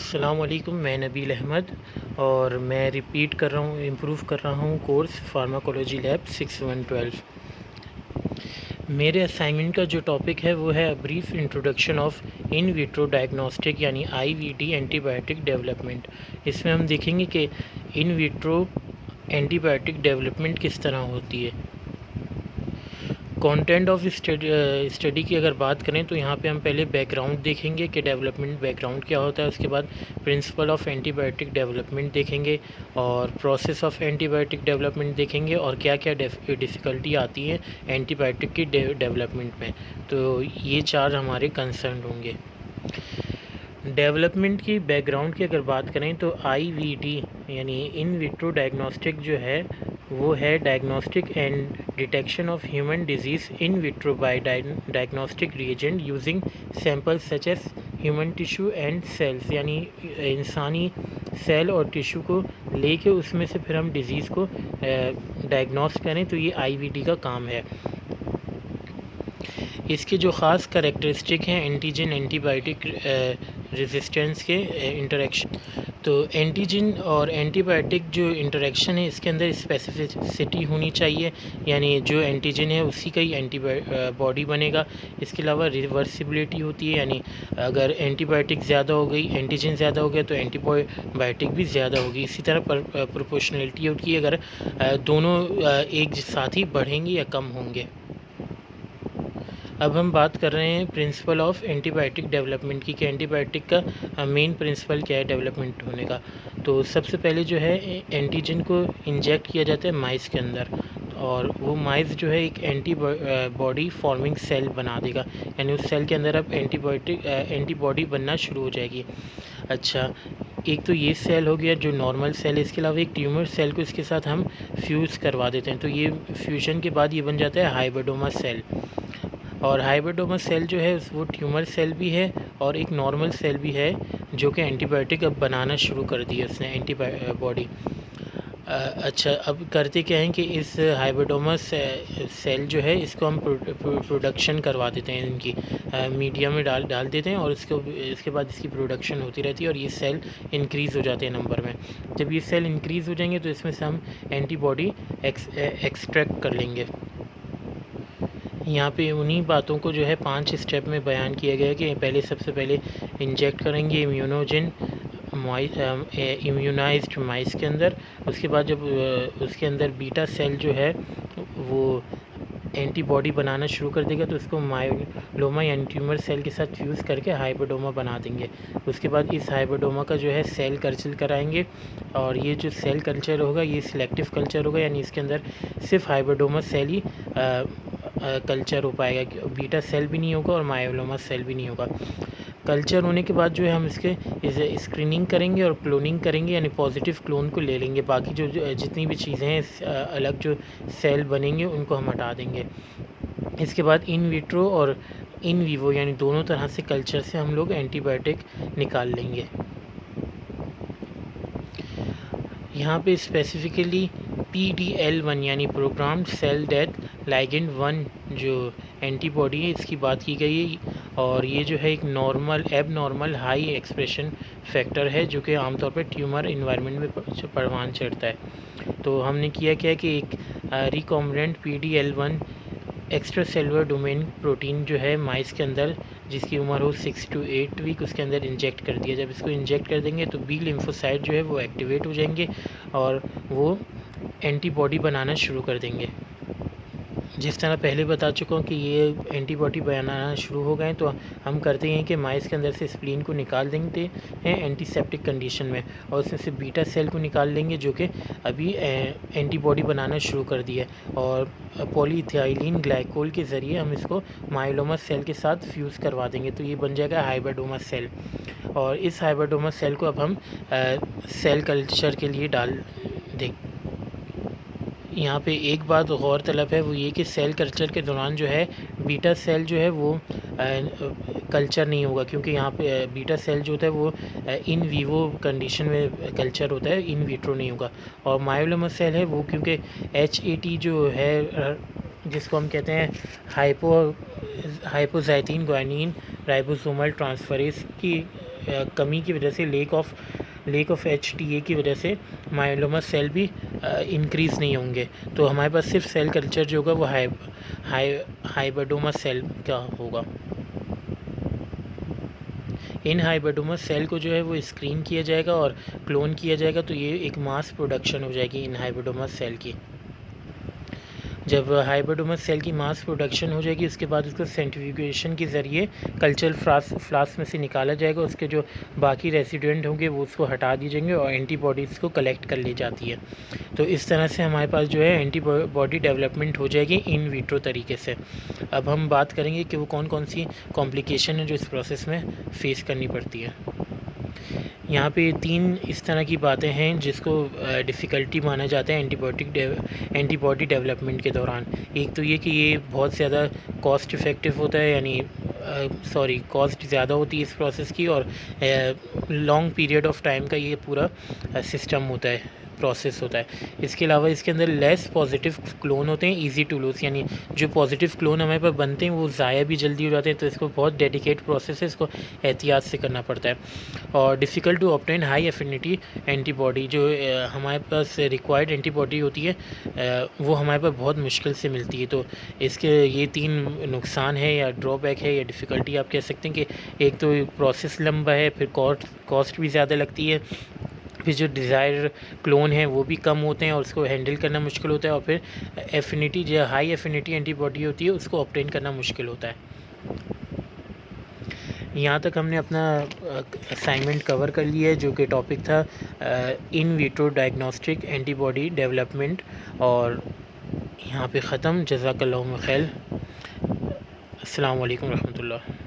अस्सलामुअलैकुम, मैं नबील अहमद और मैं रिपीट कर रहा हूँ, इम्प्रूव कर रहा हूँ कोर्स फार्माकोलॉजी लैब 6112। मेरे असाइनमेंट का जो टॉपिक है वो है brief introduction of in vitro diagnostic यानी आईवीडी एंटीबायोटिक डेवलपमेंट। इसमें हम देखेंगे कि इन विट्रो एंटीबायोटिक डेवलपमेंट किस तरह होती है। कंटेंट ऑफ स्टडी की अगर बात करें तो यहाँ पे हम पहले बैकग्राउंड देखेंगे कि डेवलपमेंट बैकग्राउंड क्या होता है। उसके बाद प्रिंसिपल ऑफ एंटीबायोटिक डेवलपमेंट देखेंगे और प्रोसेस ऑफ एंटीबायोटिक डेवलपमेंट देखेंगे और क्या क्या डिफ़िकल्टी आती है एंटीबायोटिक की डेवलपमेंट में। तो ये चार हमारे कंसर्न होंगे। डेवलपमेंट की बैकग्राउंड की अगर बात करें तो आईवीडी यानी इन विट्रो डायग्नोस्टिक जो है वो है diagnostic and detection of human disease in vitro by diagnostic reagent using samples such as human tissue and cells, यानी इंसानी सेल और टिश्यू को लेके उसमें से फिर हम डिज़ीज़ को डायग्नोस करें, तो ये आईवीडी का काम है। इसके जो ख़ास करैक्टरिस्टिक हैं एंटीजन एंटीबायोटिक रेजिस्टेंस के इंटरेक्शन। तो एंटीजन और एंटीबायोटिक जो इंटरेक्शन है इसके अंदर स्पेसिफिसिटी होनी चाहिए, यानी जो एंटीजन है उसी का ही बॉडी बनेगा। इसके अलावा रिवर्सिबिलिटी होती है, यानी अगर एंटीबायोटिक ज़्यादा हो गई, एंटीजन ज़्यादा हो गया तो एंटीबायोटिक भी ज़्यादा होगी। इसी तरह प्रोपोर्शनलिटी होती है, अगर दोनों एक साथ ही बढ़ेंगे या कम होंगे। अब हम बात कर रहे हैं प्रिंसिपल ऑफ एंटीबायोटिक डेवलपमेंट की, कि एंटीबायोटिक का मेन प्रिंसिपल क्या है डेवलपमेंट होने का। तो सबसे पहले जो है एंटीजन को इंजेक्ट किया जाता है माइस के अंदर, और वो माइस जो है एक एंटीबॉडी फॉर्मिंग सेल बना देगा, यानी उस सेल के अंदर अब एंटीबॉडी बनना शुरू हो जाएगी। अच्छा, एक तो ये सेल हो गया जो नॉर्मल सेल है। इसके अलावा एक ट्यूमर सेल को इसके साथ हम फ्यूज़ करवा देते हैं, तो ये फ्यूजन के बाद ये बन जाता है हाइब्रिडोमा सेल। और हाइब्रिडोमा सेल जो है वो ट्यूमर सेल भी है और एक नॉर्मल सेल भी है जो कि एंटीबायोटिक अब बनाना शुरू कर दिया उसने एंटीबॉडी। अच्छा, अब करते क्या हैं कि इस हाइब्रिडोमा सेल जो है इसको हम प्रोडक्शन करवा देते हैं, इनकी मीडिया में डाल देते हैं और इसके बाद इसकी प्रोडक्शन होती रहती है और ये सेल इंक्रीज़ हो जाते हैं नंबर में। जब ये सेल इंक्रीज़ हो जाएंगे तो इसमें से हम एंटीबॉडी एक्सट्रैक्ट कर लेंगे। यहाँ पे उन्हीं बातों को जो है 5 स्टेप में बयान किया गया है कि पहले सबसे पहले इंजेक्ट करेंगे इम्यूनोजन इम्यूनाइज्ड माइस के अंदर। उसके बाद जब उसके अंदर बीटा सेल जो है वो एंटीबॉडी बनाना शुरू कर देगा तो उसको मायोलोमा यानी ट्यूमर सेल के साथ फ्यूज़ करके हाइब्रिडोमा बना देंगे। उसके बाद इस हाइब्रिडोमा का जो है सेल कल्चर कराएंगे, और ये जो सेल कल्चर होगा ये सिलेक्टिव कल्चर होगा, यानी इसके अंदर सिर्फ हाइब्रिडोमा सेल ही कल्चर हो पाएगा, बीटा सेल भी नहीं होगा और मायोलोमा सेल भी नहीं होगा। कल्चर होने के बाद जो है हम इसके स्क्रीनिंग करेंगे और क्लोनिंग करेंगे, यानी पॉजिटिव क्लोन को ले लेंगे। बाकी जो जितनी भी चीज़ें हैं अलग जो सेल बनेंगे उनको हम हटा देंगे। इसके बाद इन विट्रो और इन वीवो यानी दोनों तरह से कल्चर से हम लोग एंटीबायोटिक निकाल लेंगे। यहाँ पे स्पेसिफिकली PDL1 यानी प्रोग्राम्ड सेल डेथ लाइगेंड 1 जो एंटीबॉडी है इसकी बात की गई है, और ये जो है एक एबनॉर्मल हाई एक्सप्रेशन फैक्टर है जो कि आमतौर पर ट्यूमर इन्वायरमेंट में परवान चढ़ता है। तो हमने किया क्या कि एक recombinant PDL1 extra cellular domain protein जो है माइस के अंदर जिसकी उम्र हो 6 to 8 वीक उसके अंदर इंजेक्ट कर दिया। जब इसको इंजेक्ट कर देंगे तो बी लिम्फोसाइट जो है वो एक्टिवेट हो जाएंगे और वो एंटीबॉडी बनाना शुरू कर देंगे। जिस तरह पहले बता चुका हूँ कि ये एंटीबॉडी बनाना शुरू हो गए तो हम करते हैं कि माइस के अंदर से स्प्लीन को निकाल देंगे हैं एंटीसेप्टिक कंडीशन में, और उसमें से बीटा सेल को निकाल लेंगे जो कि अभी एंटीबॉडी बनाना शुरू कर दिया है, और पॉलीइथाइलिन ग्लाइकोल के ज़रिए हम इसको मायोलोमा सेल के साथ फ्यूज़ करवा देंगे, तो ये बन जाएगा हाइब्रिडोमा सेल। और इस हाइब्रिडोमा सेल को अब हम सेल कल्चर के लिए डाल दें। यहाँ पे एक बात गौर तलब है वो ये कि सेल कल्चर के दौरान जो है बीटा सेल जो है वो कल्चर नहीं होगा, क्योंकि यहाँ पे बीटा सेल जो होता है वो इन वीवो कंडीशन में कल्चर होता है, इन विट्रो नहीं होगा। और मायोलोमा सेल है वो क्योंकि HAT जो है जिसको हम कहते हैं हाइपोजाइटीन ग्वानिन राइबोसोमल ट्रांसफरेज की कमी की वजह से, लेक ऑफ HTA की वजह से माइलोमा सेल भी इंक्रीज़ नहीं होंगे। तो हमारे पास सिर्फ सेल कल्चर जो होगा वो हाइब्रिडोमा सेल का होगा। इन हाइब्रिडोमा सेल को जो है वो स्क्रीन किया जाएगा और क्लोन किया जाएगा, तो ये एक मास प्रोडक्शन हो जाएगी इन हाइब्रिडोमा सेल की। जब हाइब्रिडोमा सेल की मास प्रोडक्शन हो जाएगी, उसके बाद उसको सेंट्रीफ्यूगेशन के ज़रिए कल्चर फ्लास्क में से निकाला जाएगा। उसके जो बाकी रेसिडेंट होंगे वो उसको हटा दिए जाएंगे और एंटीबॉडीज़ को कलेक्ट कर ली जाती है। तो इस तरह से हमारे पास जो है एंटीबॉडी डेवलपमेंट हो जाएगी इन विट्रो तरीके से। अब हम बात करेंगे कि वो कौन कौन सी कॉम्प्लिकेशन है जो इस प्रोसेस में फ़ेस करनी पड़ती है। यहाँ पे 3 इस तरह की बातें हैं जिसको डिफ़िकल्टी माना जाता है एंटीबॉडी डेवलपमेंट के दौरान। एक तो ये कि ये बहुत ज़्यादा कॉस्ट इफ़ेक्टिव होता है, यानी कॉस्ट ज़्यादा होती है इस प्रोसेस की, और लॉन्ग पीरियड ऑफ टाइम का ये पूरा सिस्टम होता है, प्रोसेस होता है। इसके अलावा इसके अंदर लेस पॉजिटिव क्लोन होते हैं, इजी टू लूज़, यानी जो पॉजिटिव क्लोन हमारे पास बनते हैं वो ज़ाया भी जल्दी हो जाते हैं। तो इसको बहुत डेडिकेट प्रोसेस है, इसको एहतियात से करना पड़ता है। और difficult to obtain high affinity antibody, जो हमारे पास रिक्वायर्ड एंटीबॉडी होती है वो हमारे पास बहुत मुश्किल से मिलती है। तो इसके ये 3 नुकसान है या ड्रॉबैक है या डिफ़िकल्टी आप कह सकते हैं कि एक तो प्रोसेस लंबा है, फिर कॉस्ट भी ज़्यादा लगती है, फिर जो डिज़ायर क्लोन है वो भी कम होते हैं और उसको हैंडल करना मुश्किल होता है, और फिर एफिनिटी जो हाई एफिनिटी एंटीबॉडी होती है उसको ऑब्टेन करना मुश्किल होता है। यहाँ तक हमने अपना असाइनमेंट कवर कर लिया है, जो कि टॉपिक था in vitro diagnostic antibody development, और यहाँ पे ख़त्म। जज़ाकल्लाहु खैर। अस्सलामु अलैकुम रहमतुल्लाह।